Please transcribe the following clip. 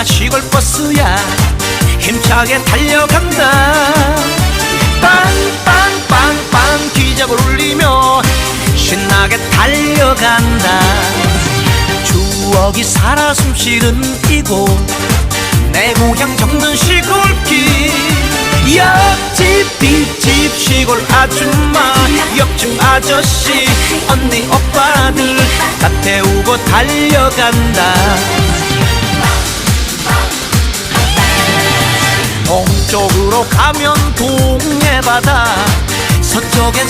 나 시골버스야 힘차게 달려간다. 빵빵빵빵 기적을 울리며 신나게 달려간다. 추억이 살아 숨쉬는 이곳 내 고향 정든 시골길. 옆집 뒷집 시골 아줌마 옆집 아저씨 언니 오빠들 다 태우고 달려간다. 동쪽으로 가면 동해바다 서쪽엔